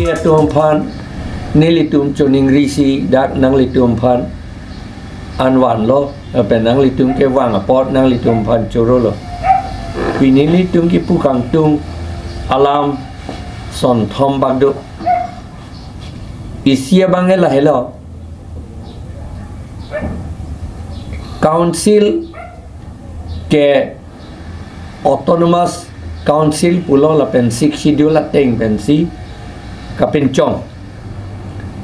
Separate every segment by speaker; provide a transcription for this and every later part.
Speaker 1: kia tuam phan nilitum choning risi dak nang litum phan anwan lo pen nang litum ke wang apot nang litum phan choro lo pini litum ki pukang tung alam son thom bagdo isia bangela hello council ke autonomous council pulo la pen six schedule la teng pen si kapin chong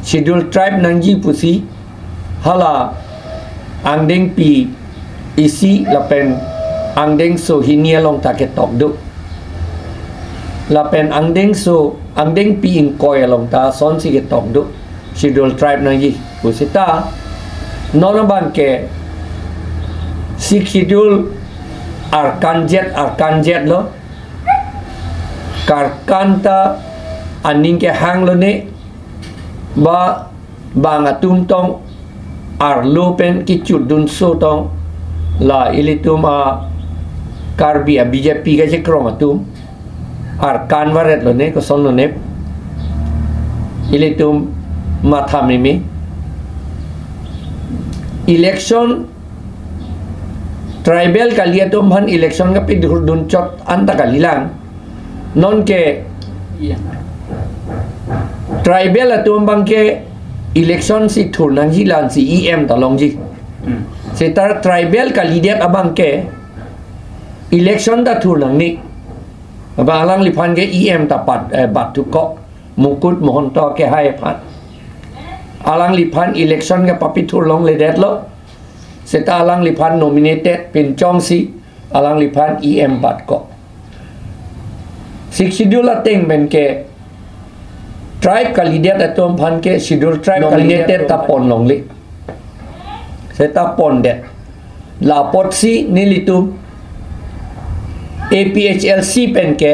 Speaker 1: schedule tribe nangji pusi hala angdeng pi isi la pen angdeng so hinia long ta ke tok du la pen angdeng so angdeng pi in koi long ta son si ke tok du schedule tribe nangji pusita non ban ke six schedule arkan jet lo karkanta aning ke hang lo ne ba bangatum tong ar lupen ki chut dun so tong la ilitum a karbi a BJP ka je krong atum arkan waret lo ne ko son lo ne ilitum mathamimi election tribal kaliatum han election ka pidur dun chot anta kalilang non ke tribal atum bang ke election si thur nang ji lan si EM ta long ji se tar tribal kalidiat abang ke election ta thur nang ni abang lang lipan ke EM ta pat bat tu ko mukut mohon to ke hai phat alang lipan election ka papi thur long le det lo seta alang lipan nominated pin chong si alang lipan EM bat ko six schedule teng ben ke tribe kalidiat atom phan ke schedule tribe nominated ta pon long li seta pon det la pot si nilitum APHLC pen ke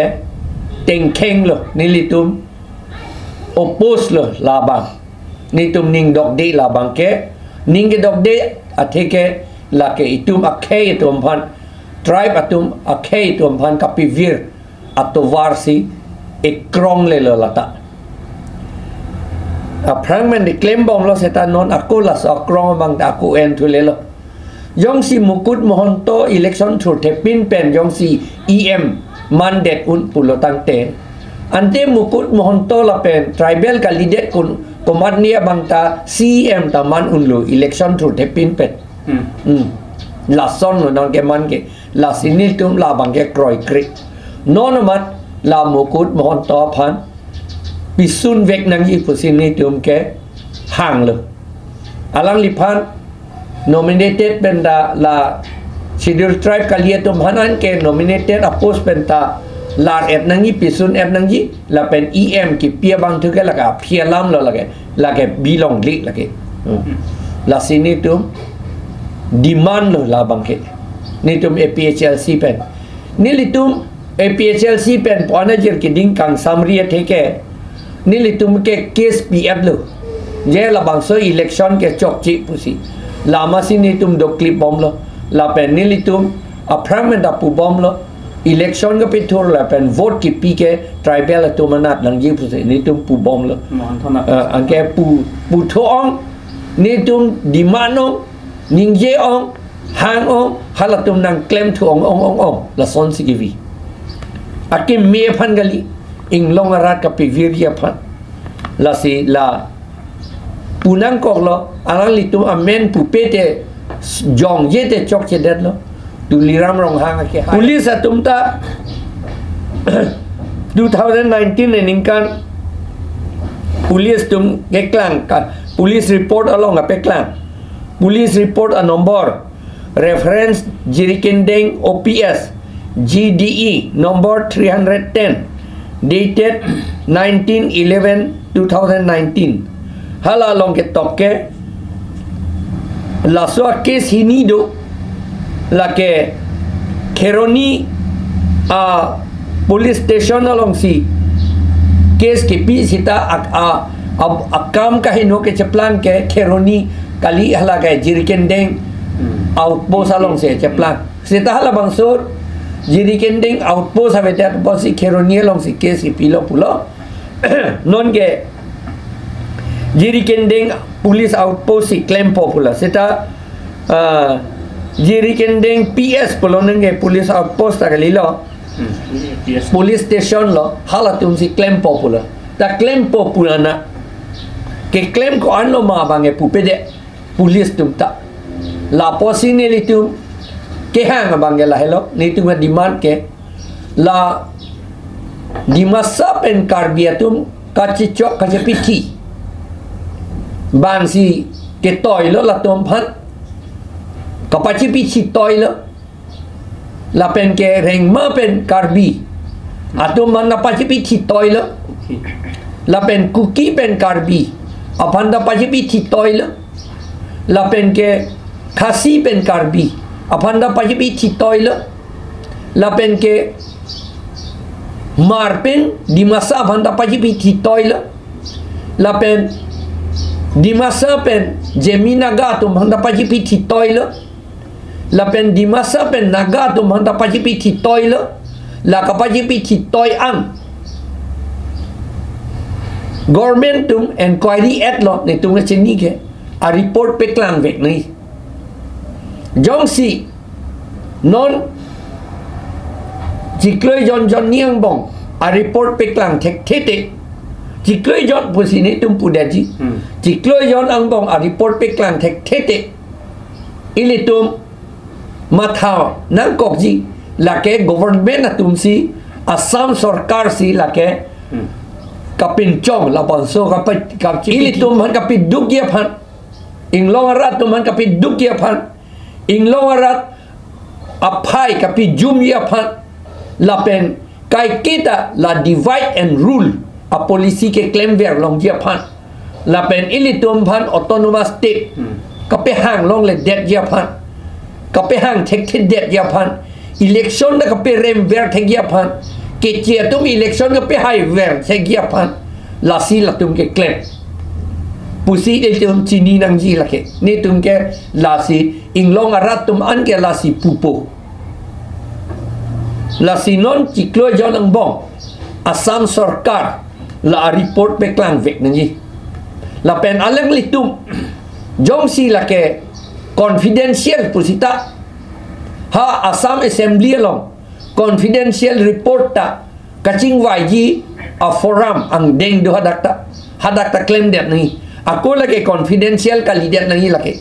Speaker 1: teng kheng lo nilitum oppose lo labang nitum ning dok de labang ke ning ke dok de atheke la ke itum akhe itum phan tribe atum akhe itum phan kapivir atau varsi ekrong le lo lata aprang men diklaim bom lo setan non aku las akrong bang aku en tu le lo yong si mukut mohon to election thur thepin pen yong si EM mandate un pulo tangte ante mukut mohon to la pen tribal candidate kun komat nia bang ta CM taman un lo election thur thepin pen la son lo non ke man ke la sinil tum la bang ke kroi krik non mat la mukut mohon to phan pisun vek nang yi pusin ni tum ke hang lo alang lipan nominated benda la schedule tribe kalia tum hanan ke nominated apos benda la et nang yi pisun et nang yi la pen EM ki pia bang thu ke la ka phia lam lo la ke bilong li la ke la sini tum demand lo la bang ke ni tum APHLC pen ni litum APHLC pen pona jer ki ding kang samria theke nilitum ke case PF lo je la bang so election ke chok chi pusi lama sini tum do clip bom lo la pen nilitum apramenda pu bom lo election ke pitur la pen vote ki pi ke tribal to manat nang ji pusi ni tum pu bom lo angke pu thong ni tum dimano ningje ong hang ong halatum nang claim thu ong la son si givi akim me phan gali ing long arat ka piviria phan la si la punang kok lo alang litum amen pupete jong jete chok che det lo tu liram rong hang ke police atum ta 2019 ning kan police tum ke klang ka police report along a peklang police report a number reference jirikendeng OPS GDE number 310 dated 19/11/2019 hala long ke toke la so case hinido la ke Kheroni a police station along si case ke pi sita akam ka hino ke cheplang ke Kheroni kali hala ke jirikendeng outpost along se cheplang sita hala bangsur jirikendeng outpost have that bosi Kheroni along si case ki pilo pulo non ke jiri kendeng police outpost si Klempo pula seta jiri kendeng PS pula nenge police outpost tak lilo police station lo halatum si Klempo pula ta Klempo pula na ke claim ko ano ma bange pupede police tum ta la posine litum ke hang bange la hello ni tum demand ke la di masa pen karbiatum kacicok kacipiti bang si ke toy lo la tum phan kapacipiti toy lo la pen ke reng ma pen karbi atum man kapacipiti toy lo la pen cookie pen karbi apanda pacipiti toy lo la pen ke khasi pen karbi apanda pacipiti toy lo la pen ke marpen di masa apanda pacipiti toy lo la pen di masa pen jemina gato apanda pacipiti toy lo la pen di masa pen nagato apanda pacipiti toy lo la kapacipiti toy an government tum inquiry at lo ne tum che ni ke a report pe klang vek ni jong si non chỉ kloi jon jon niang bong a report pe klang thek thete chỉ kloi jon pu si ne tum pu da ji chỉ kloi jon ang bong a report pe klang thek thete ili tum ma thao nang kok ji la ke government na tum si Assam sarkar si la ke kapin chong la bonso kapit ili tum han kapit duk ye phan ing long arat tum han kapit duk ye phan ing long arat aphai kapit jum ye phan la pen kai kita la divide and rule a policy ke claim ver long ye phan la pen ili tum phan autonomous state kape hang long le det ye phan kape hang thek thek det ye phan election da kape rem ver thek ye phan ke chia tum election ke pe hai ver se gia pan la si la tum ke claim pusi de tum chini nang ji la ke ni tum ke la si inglong arat tum an ke la si pupo la si non chi klo jo nang bong Assam sarkar la report pe klang vek nang ji la pen alang li tum jong si la ke confidential pusita ha Assam assembly long confidential report ta kaching waji a forum ang deng do hadakta claim det ni ako lagi confidential kalidet nang lagi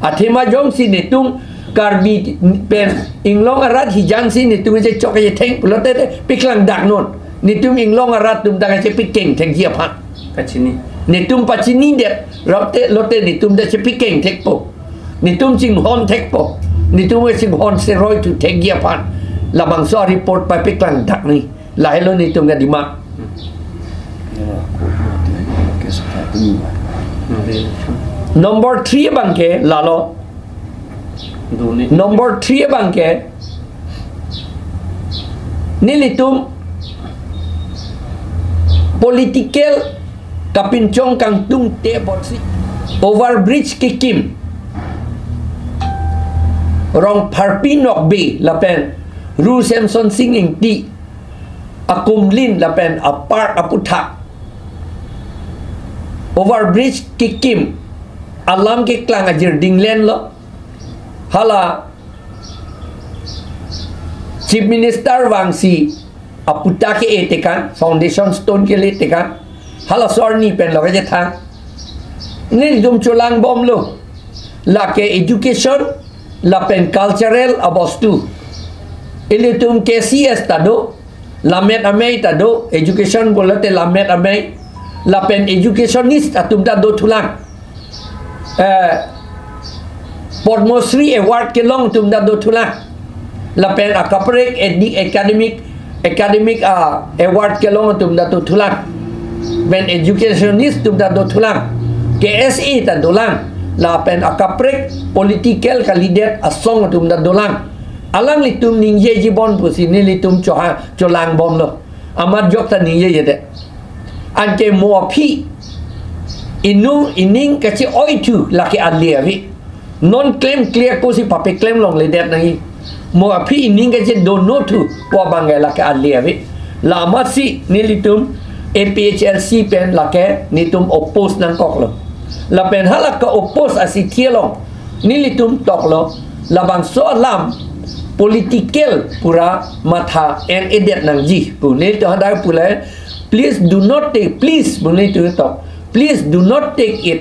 Speaker 1: athema jong si netung karbi pen inglong arat hijang si netung je chok je theng pulote piklang dak non netung inglong arat tum dak je pikeng theng dia phat kachini netung pachini det rote lote netung da je pikeng thek po netung ching hon thek po netung ching hon steroid tu thek dia phat la bangsa report pa piklang dak ni la hello ni tum ga dimak number 3 bangke lalo number 3 bangke nilitum political kapincong kang tung te botsi overbridge kikim rong parpinok be lapen Ru Samson singing ti akum lin la pen a park aputha overbridge kikim alam ke klang ajir dinglen lo hala chief minister wangsi aputa ke etekan foundation stone ke le tekan hala sorni pen lo ke thang ni dum cholang bom lo la ke education la pen cultural abostu ili tum KCS tado lamet amei tado education bolate lamet amei lapen educationist atum tado tulang Podmosri award ke long tum tado tulang lapen akaprek academic award ke long tum tado tulang ben educationist tum tado tulang KSE tado lang lapen akaprek political kandidat asong tum tado lang alang litum ningye jibon pusi ni litum cholang bom lo amat jok ta ningye yede anke mo phi inu ining kachi oitu laki aliavi non claim clear pusi pape claim long le det nang mo phi ining kachi do no tu po bangai laki aliavi la amat si ni litum APHLC pen lake nitum oppose nang kok lo la pen halak ka oppose asi thielong nilitum tok lo labang so lam political pura matha and edet nang ji pu nil to hada pula please do not take please bunai tu tok please do not take it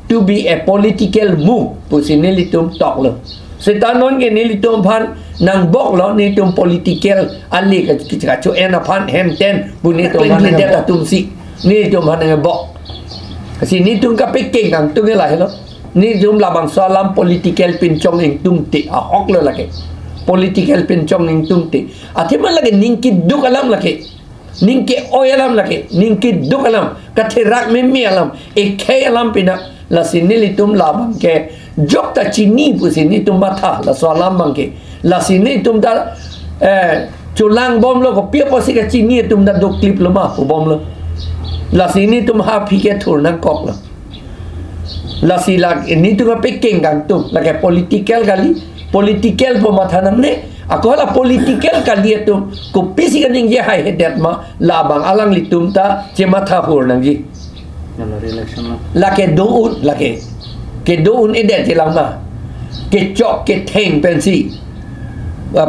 Speaker 1: to be a political move pu sinilitum tok lo setanon ke nilitum phan nang bok lo ni tum political ali ka chu en phan hen ten bunai to man de tum si ni tum phan nang bok kasi ni tum ka peking nang tum la hello ni tum labang salam political pin chong ing tum ti a hok lo la ke political pin chong ing tum ti athima lage ningki duk alam la ke ningke oyalam lake ningke duk alam katherak memi alam ekhe alam pina la sinili tum labang ke jokta chini pu sini tum matha la soalam bangke la sini tum da chulang bom lo ko pia posi ka chini tum da dok clip lo ma pu bom lo la sini tum ha phi ke thur na kok lo la sila ni tu ka peking gang tu la ke political gali political po matha nam ne ako la political kali tu ko pisi kan ing ye hai hedet ma labang alang litum ta che matha pur nang ji la ke do un la ke do un edet je lang ma ke chok ke theng pensi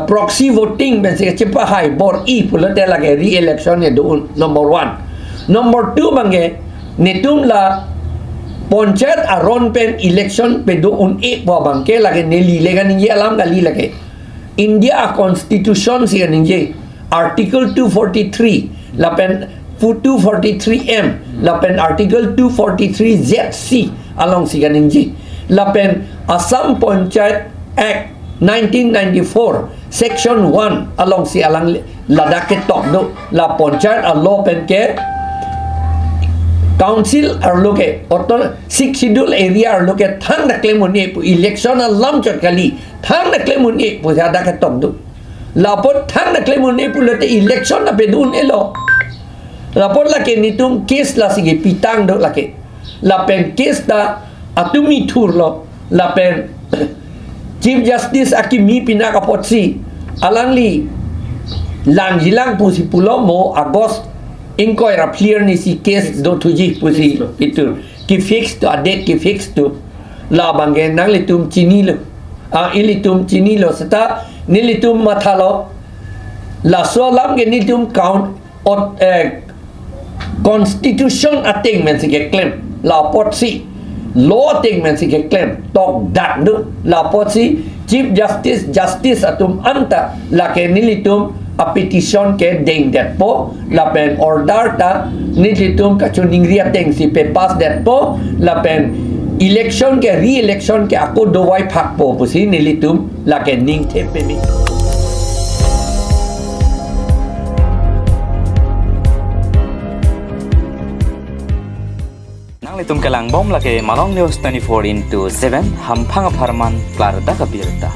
Speaker 1: proxy voting pensi che pa hai bor I pula te la ke re election ne do un number 1 number 2 mange netum la ponchet aron pen election pe do un e bo bang ke la ke neli le kan ye alam gali la ke India Constitution siya ninje Article 243 lapen 243M lapen Article 243ZC along siya ninje lapen Assam Panchayat Act 1994 Section 1 along si alang ladake tok do la Panchayat law pen ke council arloke otor six schedule area arloke thang na claim on election alam chot kali thang na claim on po jada ka tok do lapot thang na claim on pulate election na pedun elo lapot la ke nitum case la sige pitang do la ke la pen case da atumi thur lo la pen chief justice akimi pinaka potsi alangli lang jilang pusi pulo mo agos inquire clear ni si case do tuji pusi itu ki fix to adet ki fix to la bangen nang litum chini lo ilitum chini lo seta nilitum mathalo la solam ge nilitum count or constitution ating men si ke claim la potsi law ating men si ke claim tok dak do la potsi chief justice atum anta la ke nilitum a petition ke deng dat po la pen order ta nilitum ka chuning ria deng si pe pass dat po la pen election ke re-election ke ako dowai phak po pusi nilitum la ke ning the pe mi
Speaker 2: nang litum kalang bom la ke malong news 24/7 hampang aparman klar da ka birta